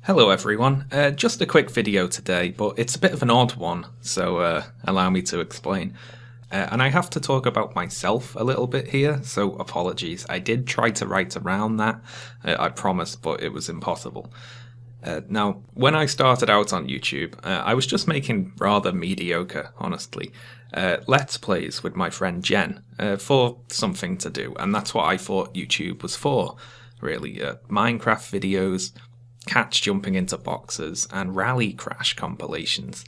Hello everyone, just a quick video today, but it's a bit of an odd one, so allow me to explain. And I have to talk about myself a little bit here, so apologies. I did try to write around that, I promise, but it was impossible. Now, when I started out on YouTube, I was just making rather mediocre, honestly, Let's Plays with my friend Jen, for something to do, and that's what I thought YouTube was for, really. Minecraft videos, cats jumping into boxes, and rally crash compilations.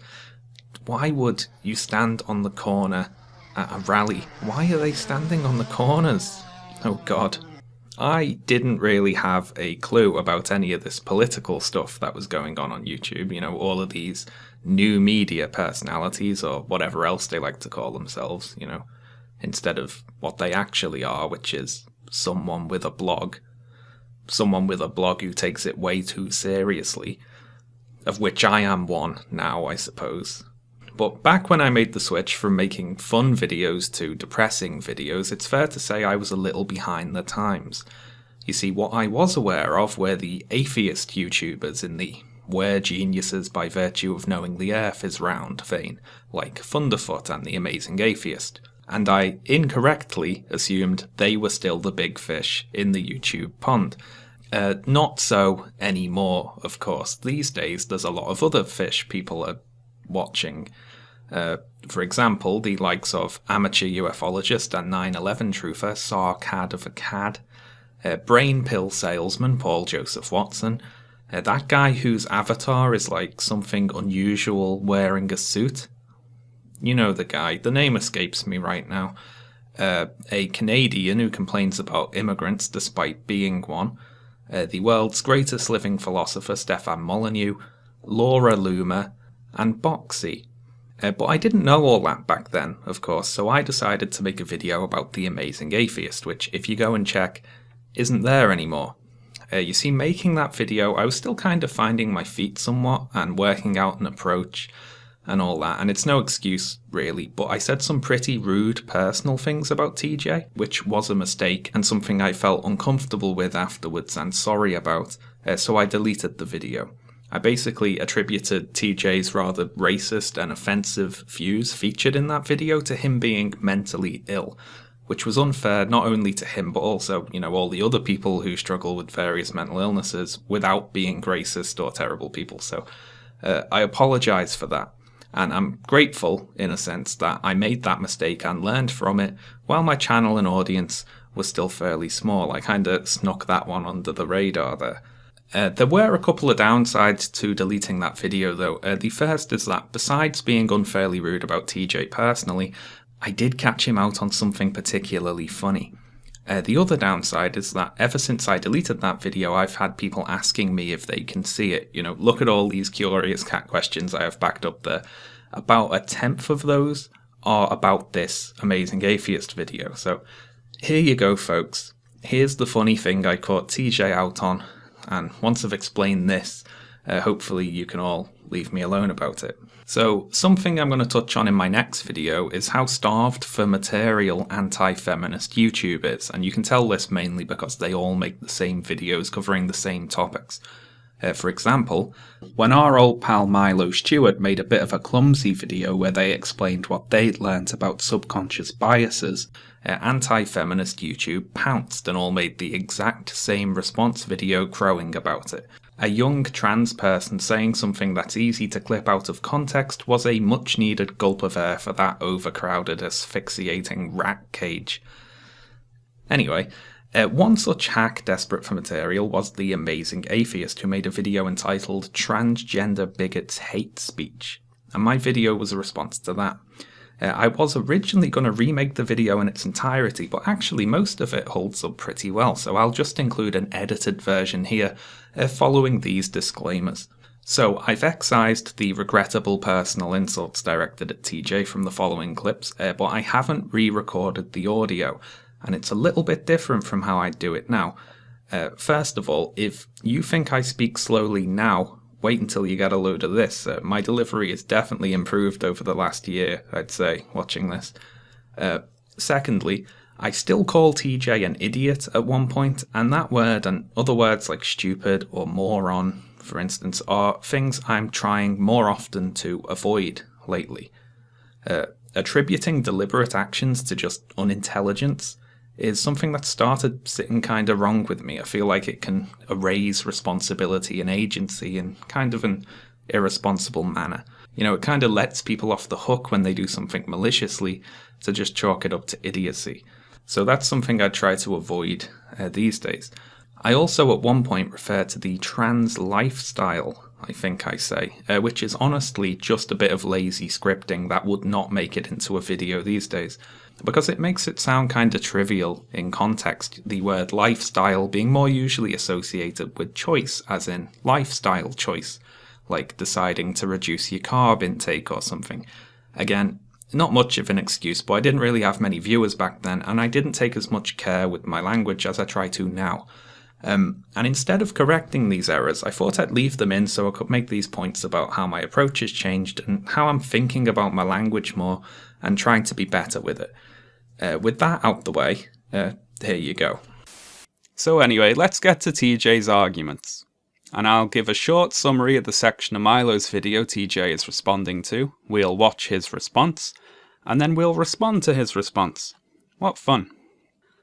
Why would you stand on the corner at a rally? Why are they standing on the corners? Oh god. I didn't really have a clue about any of this political stuff that was going on YouTube, you know, all of these new media personalities or whatever else they like to call themselves, you know, instead of what they actually are, which is someone with a blog. Someone with a blog who takes it way too seriously, of which I am one now, I suppose. But back when I made the switch from making fun videos to depressing videos, it's fair to say I was a little behind the times. You see, what I was aware of were the atheist YouTubers in the "we're geniuses by virtue of knowing the earth is round" vein, like Thunderfoot and the Amazing Atheist. And I incorrectly assumed they were still the big fish in the YouTube pond. Not so anymore, of course. These days there's a lot of other fish people are watching. For example, the likes of amateur ufologist and 9/11 truther Sar Cad of a Cad, brain pill salesman Paul Joseph Watson, that guy whose avatar is like something unusual wearing a suit. You know the guy, the name escapes me right now. A Canadian who complains about immigrants despite being one. The world's greatest living philosopher Stefan Molyneux, Laura Loomer, and Boxy. But I didn't know all that back then, of course, so I decided to make a video about the Amazing Atheist, which, if you go and check, isn't there anymore. You see, making that video, I was still kind of finding my feet somewhat and working out an approach and all that, and it's no excuse, really, but I said some pretty rude personal things about TJ, which was a mistake and something I felt uncomfortable with afterwards and sorry about, so I deleted the video. I basically attributed TJ's rather racist and offensive views featured in that video to him being mentally ill, which was unfair not only to him but also, you know, all the other people who struggle with various mental illnesses without being racist or terrible people, so I apologise for that. And I'm grateful, in a sense, that I made that mistake and learned from it while my channel and audience was still fairly small. I kind of snuck that one under the radar there. There were a couple of downsides to deleting that video, though. The first is that, besides being unfairly rude about TJ personally, I did catch him out on something particularly funny. The other downside is that ever since I deleted that video, I've had people asking me if they can see it. You know, look at all these curious cat questions I have backed up there. About 1/10 of those are about this Amazing Atheist video. So here you go, folks. Here's the funny thing I caught TJ out on. And once I've explained this, hopefully you can all leave me alone about it. So, something I'm going to touch on in my next video is how starved for material anti-feminist YouTube is, and you can tell this mainly because they all make the same videos covering the same topics. For example, when our old pal Milo Stewart made a bit of a clumsy video where they explained what they'd learnt about subconscious biases, anti-feminist YouTube pounced and all made the exact same response video crowing about it. A young trans person saying something that's easy to clip out of context was a much-needed gulp of air for that overcrowded, asphyxiating rat cage. Anyway, one such hack desperate for material was the Amazing Atheist, who made a video entitled "Transgender Bigots Hate Speech," and my video was a response to that. I was originally going to remake the video in its entirety, but actually most of it holds up pretty well, so I'll just include an edited version here, following these disclaimers. So I've excised the regrettable personal insults directed at TJ from the following clips, but I haven't re-recorded the audio, and it's a little bit different from how I do it now. First of all, if you think I speak slowly now, wait until you get a load of this. My delivery has definitely improved over the last year, I'd say, watching this. Secondly, I still call TJ an idiot at one point, and that word and other words like stupid or moron, for instance, are things I'm trying more often to avoid lately. Attributing deliberate actions to just unintelligence is something that started sitting kind of wrong with me. I feel like it can erase responsibility and agency in kind of an irresponsible manner. It kind of lets people off the hook when they do something maliciously to just chalk it up to idiocy. So that's something I try to avoid these days. I also at one point referred to the trans lifestyle, I think I say, which is honestly just a bit of lazy scripting that would not make it into a video these days, because it makes it sound kind of trivial in context, the word lifestyle being more usually associated with choice, as in lifestyle choice, like deciding to reduce your carb intake or something. Again, not much of an excuse, but I didn't really have many viewers back then, and I didn't take as much care with my language as I try to now. And instead of correcting these errors, I thought I'd leave them in so I could make these points about how my approach has changed and how I'm thinking about my language more and trying to be better with it. With that out the way, here you go. So anyway, let's get to TJ's arguments. And I'll give a short summary of the section of Milo's video TJ is responding to. We'll watch his response, and then we'll respond to his response. What fun.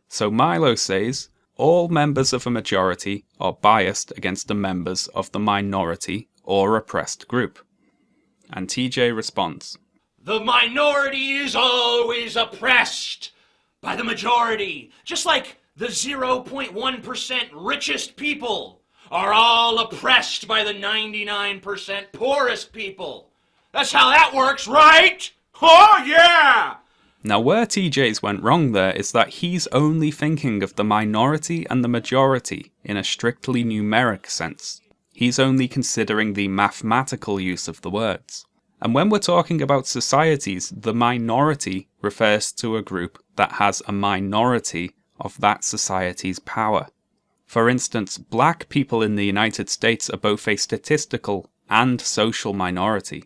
So Milo says, all members of a majority are biased against the members of the minority or oppressed group. And TJ responds, the minority is always oppressed by the majority, just like the 0.1% richest people are all oppressed by the 99% poorest people. That's how that works, right? Oh, yeah! Now where TJ's went wrong there is that he's only thinking of the minority and the majority in a strictly numeric sense. He's only considering the mathematical use of the words. And when we're talking about societies, the minority refers to a group that has a minority of that society's power. For instance, black people in the United States are both a statistical and social minority.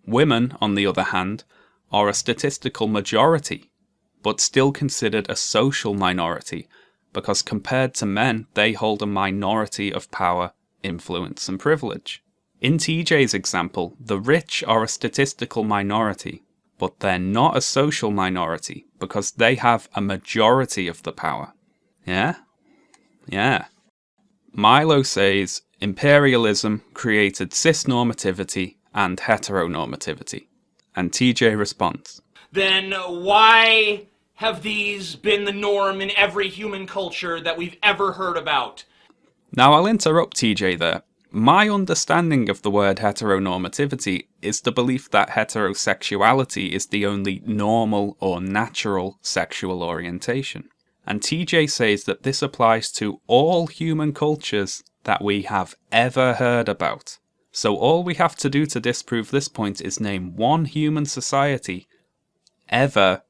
Women, on the other hand, are a statistical majority, but still considered a social minority, because compared to men, they hold a minority of power, influence, and privilege. In TJ's example, the rich are a statistical minority, but they're not a social minority, because they have a majority of the power. Yeah? Yeah. Milo says imperialism created cisnormativity and heteronormativity. And TJ responds, then why have these been the norm in every human culture that we've ever heard about? Now I'll interrupt TJ there. My understanding of the word heteronormativity is the belief that heterosexuality is the only normal or natural sexual orientation. And TJ says that this applies to all human cultures that we have ever heard about. So all we have to do to disprove this point is name one human society ever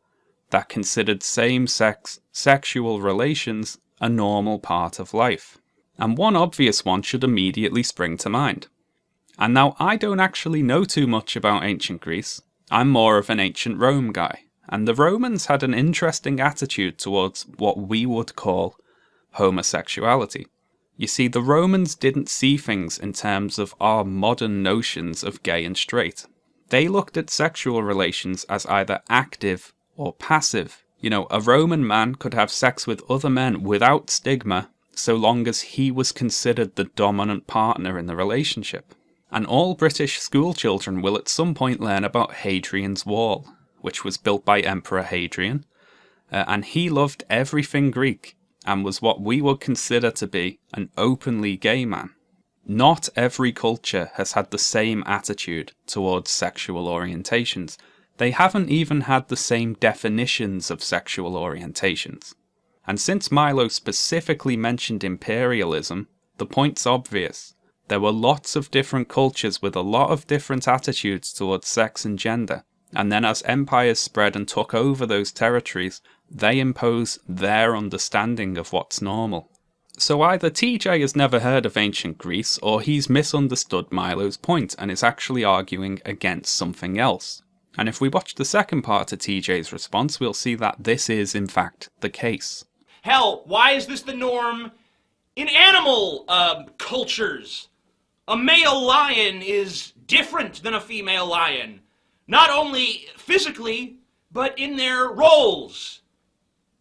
that considered same-sex sexual relations a normal part of life. And one obvious one should immediately spring to mind. And now I don't actually know too much about ancient Greece. I'm more of an ancient Rome guy. And the Romans had an interesting attitude towards what we would call homosexuality. You see, the Romans didn't see things in terms of our modern notions of gay and straight. They looked at sexual relations as either active or passive. A Roman man could have sex with other men without stigma, so long as he was considered the dominant partner in the relationship. And all British school children will at some point learn about Hadrian's Wall, which was built by Emperor Hadrian, and he loved everything Greek, and was what we would consider to be an openly gay man. Not every culture has had the same attitude towards sexual orientations. They haven't even had the same definitions of sexual orientations. And since Milo specifically mentioned imperialism, the point's obvious. There were lots of different cultures with a lot of different attitudes towards sex and gender. And then as empires spread and took over those territories, they impose their understanding of what's normal. So either TJ has never heard of ancient Greece, or he's misunderstood Milo's point and is actually arguing against something else. And if we watch the second part of TJ's response, we'll see that this is in fact the case. Hell, why is this the norm in animal cultures? A male lion is different than a female lion, not only physically, but in their roles.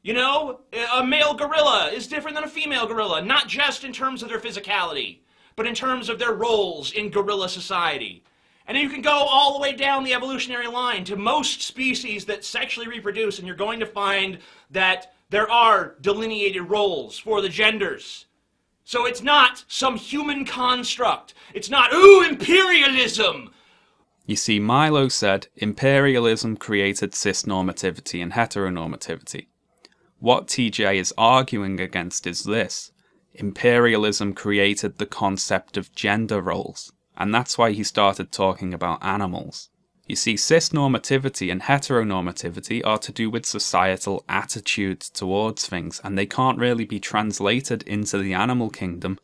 You know, a male gorilla is different than a female gorilla, not just in terms of their physicality, but in terms of their roles in gorilla society. And you can go all the way down the evolutionary line to most species that sexually reproduce, and you're going to find that there are delineated roles for the genders. So it's not some human construct. It's not, ooh, imperialism. You see, Milo said imperialism created cisnormativity and heteronormativity. What TJ is arguing against is this. Imperialism created the concept of gender roles, and that's why he started talking about animals. You see, cisnormativity and heteronormativity are to do with societal attitudes towards things, and they can't really be translated into the animal kingdom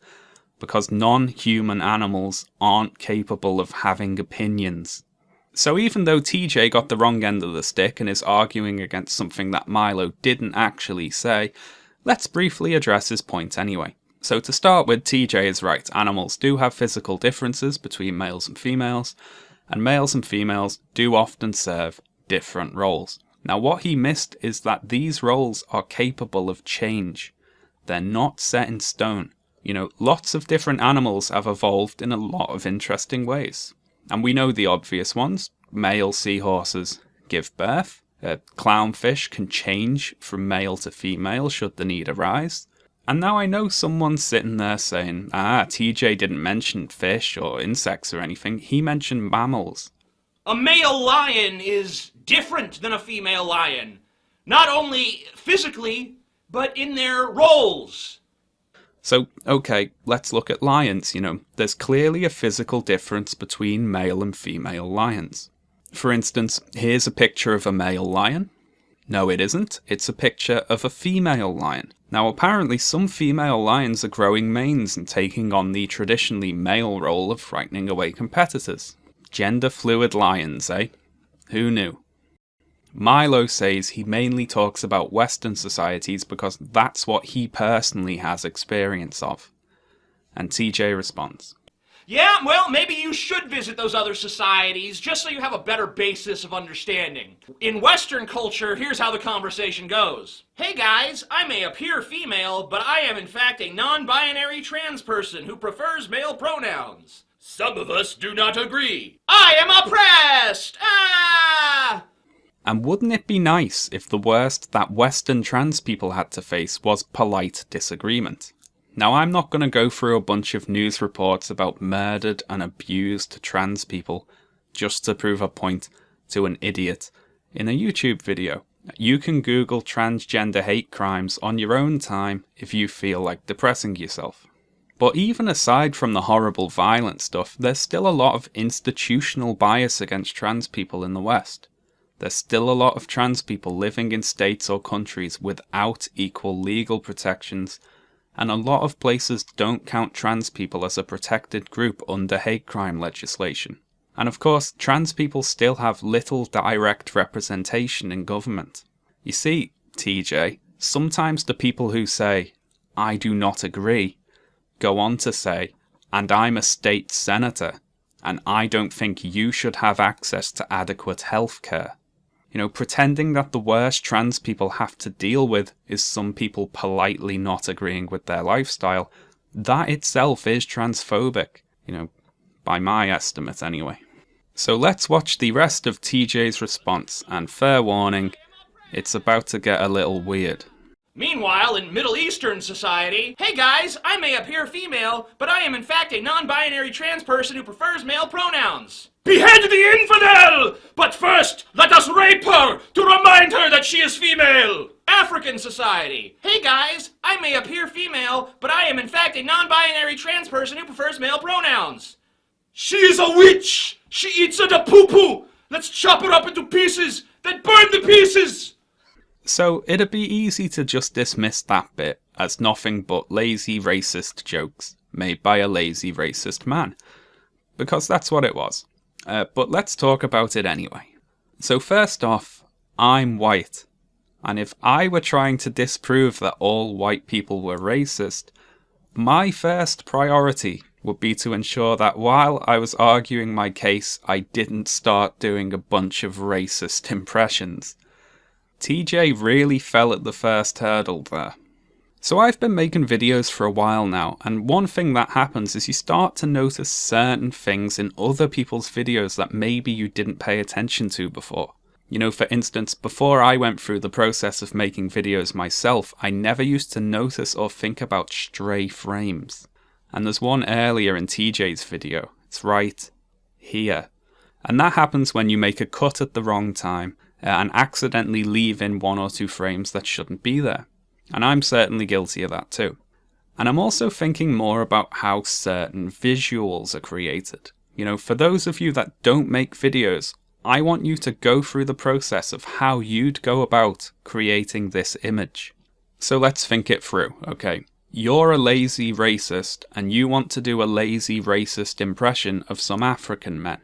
because non-human animals aren't capable of having opinions. So even though TJ got the wrong end of the stick and is arguing against something that Milo didn't actually say, let's briefly address his point anyway. So to start with, TJ is right. Animals do have physical differences between males and females do often serve different roles. Now what he missed is that these roles are capable of change. They're not set in stone. You know, lots of different animals have evolved in a lot of interesting ways. And we know the obvious ones. Male seahorses give birth. Clownfish can change from male to female should the need arise. And now I know someone's sitting there saying, TJ didn't mention fish or insects or anything. He mentioned mammals. A male lion is different than a female lion, not only physically, but in their roles. So, okay, let's look at lions, There's clearly a physical difference between male and female lions. For instance, here's a picture of a male lion. No, it isn't. It's a picture of a female lion. Now, apparently some female lions are growing manes and taking on the traditionally male role of frightening away competitors. Gender-fluid lions, eh? Who knew? Milo says he mainly talks about Western societies because that's what he personally has experience of. And TJ responds, Yeah, well, maybe you should visit those other societies just so you have a better basis of understanding. In Western culture, here's how the conversation goes. Hey guys, I may appear female, but I am in fact a non-binary trans person who prefers male pronouns. Some of us do not agree. I am oppressed! Ah! And wouldn't it be nice if the worst that Western trans people had to face was polite disagreement? Now, I'm not going to go through a bunch of news reports about murdered and abused trans people just to prove a point to an idiot in a YouTube video. You can Google transgender hate crimes on your own time if you feel like depressing yourself. But even aside from the horrible violent stuff, there's still a lot of institutional bias against trans people in the West. There's still a lot of trans people living in states or countries without equal legal protections, and a lot of places don't count trans people as a protected group under hate crime legislation. And of course, trans people still have little direct representation in government. You see, TJ, sometimes the people who say, "I do not agree," go on to say, "And I'm a state senator, and I don't think you should have access to adequate health care." Pretending that the worst trans people have to deal with is some people politely not agreeing with their lifestyle, that itself is transphobic, by my estimate anyway. So let's watch the rest of TJ's response, and fair warning, it's about to get a little weird. Meanwhile, in Middle Eastern society, hey guys, I may appear female, but I am in fact a non-binary trans person who prefers male pronouns. Behead the infidel! But first, let us rape her to remind her that she is female! African society, hey guys, I may appear female, but I am in fact a non-binary trans person who prefers male pronouns. She is a witch! She eats the poo-poo! Let's chop her up into pieces, then burn the pieces! So it'd be easy to just dismiss that bit as nothing but lazy racist jokes made by a lazy racist man, because that's what it was. But let's talk about it anyway. So first off, I'm white, and if I were trying to disprove that all white people were racist, my first priority would be to ensure that while I was arguing my case, I didn't start doing a bunch of racist impressions. TJ really fell at the first hurdle there. So I've been making videos for a while now, and one thing that happens is you start to notice certain things in other people's videos that maybe you didn't pay attention to before. You know, for instance, before I went through the process of making videos myself, I never used to notice or think about stray frames. And there's one earlier in TJ's video. It's right here. And that happens when you make a cut at the wrong time and accidentally leave in 1 or 2 frames that shouldn't be there. And I'm certainly guilty of that too. And I'm also thinking more about how certain visuals are created. You know, for those of you that don't make videos, I want you to go through the process of how you'd go about creating this image. So let's think it through, okay? You're a lazy racist and you want to do a lazy racist impression of some African men.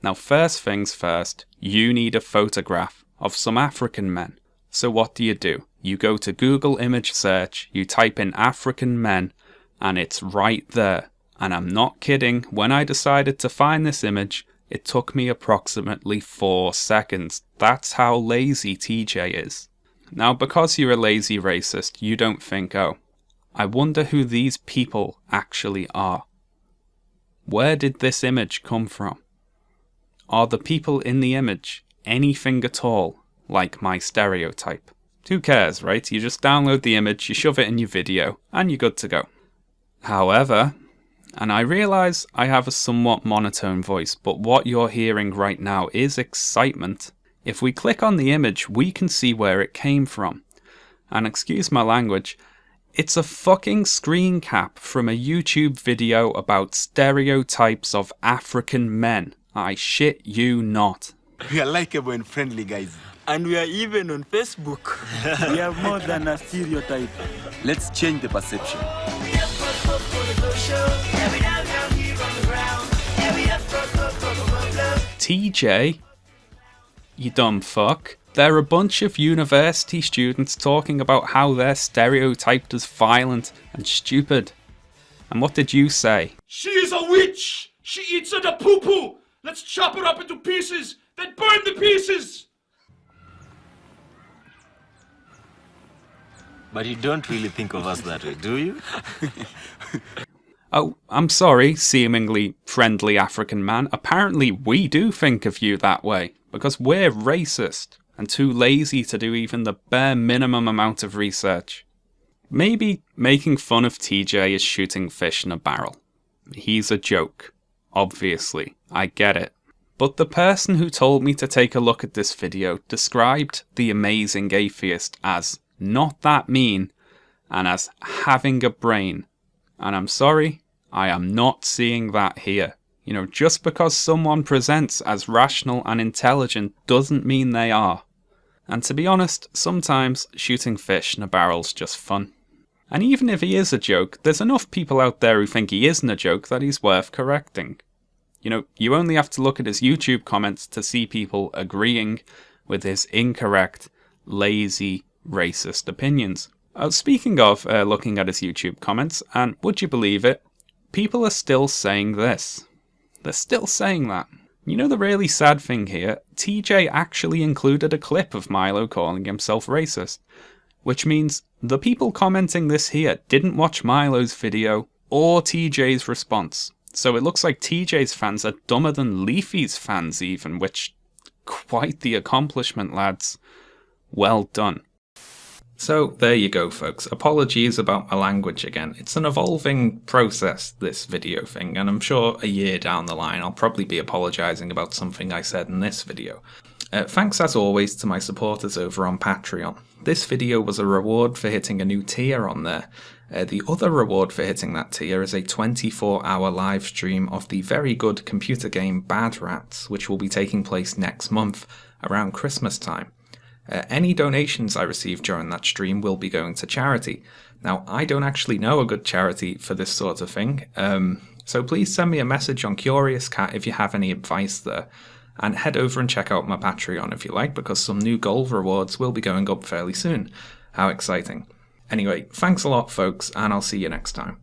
Now first things first, you need a photograph of some African men. So what do? You go to Google image search, you type in African men, and it's right there. And I'm not kidding, when I decided to find this image, it took me approximately 4 seconds. That's how lazy TJ is. Now because you're a lazy racist, you don't think, oh, I wonder who these people actually are. Where did this image come from? Are the people in the image anything at all like my stereotype? Who cares, right? You just download the image, you shove it in your video, and you're good to go. However, and I realise I have a somewhat monotone voice, but what you're hearing right now is excitement. If we click on the image, we can see where it came from. And excuse my language, it's a fucking screen cap from a YouTube video about stereotypes of African men. I shit you not. We are likable and friendly guys. And we are even on Facebook. We are more than a stereotype. Let's change the perception. TJ? You dumb fuck. They're a bunch of university students talking about how they're stereotyped as violent and stupid. And what did you say? She is a witch! She eats the poo-poo! Let's chop her up into pieces, then burn the pieces! But you don't really think of us that way, do you? Oh, I'm sorry, seemingly friendly African man. Apparently we do think of you that way, because we're racist and too lazy to do even the bare minimum amount of research. Maybe making fun of TJ is shooting fish in a barrel. He's a joke. Obviously, I get it. But the person who told me to take a look at this video described the Amazing Atheist as not that mean and as having a brain. And I'm sorry, I am not seeing that here. You know, just because someone presents as rational and intelligent doesn't mean they are. And to be honest, sometimes shooting fish in a barrel's just fun. And even if he is a joke, there's enough people out there who think he isn't a joke that he's worth correcting. You know, you only have to look at his YouTube comments to see people agreeing with his incorrect, lazy, racist opinions. Speaking of looking at his YouTube comments, and would you believe it, people are still saying this. They're still saying that. You know the really sad thing here? TJ actually included a clip of Milo calling himself racist. Which means the people commenting this here didn't watch Milo's video or TJ's response. So it looks like TJ's fans are dumber than Leafy's fans even, which, quite the accomplishment, lads. Well done. So there you go, folks. Apologies about my language again. It's an evolving process, this video thing, and I'm sure a year down the line I'll probably be apologising about something I said in this video. Thanks as always to my supporters over on Patreon. This video was a reward for hitting a new tier on there. The other reward for hitting that tier is a 24-hour live stream of the very good computer game Bad Rats, which will be taking place next month around Christmas time. Any donations I receive during that stream will be going to charity. Now, I don't actually know a good charity for this sort of thing, so please send me a message on Curious Cat if you have any advice there. And head over and check out my Patreon if you like, because some new gold rewards will be going up fairly soon. How exciting. Anyway, thanks a lot, folks, and I'll see you next time.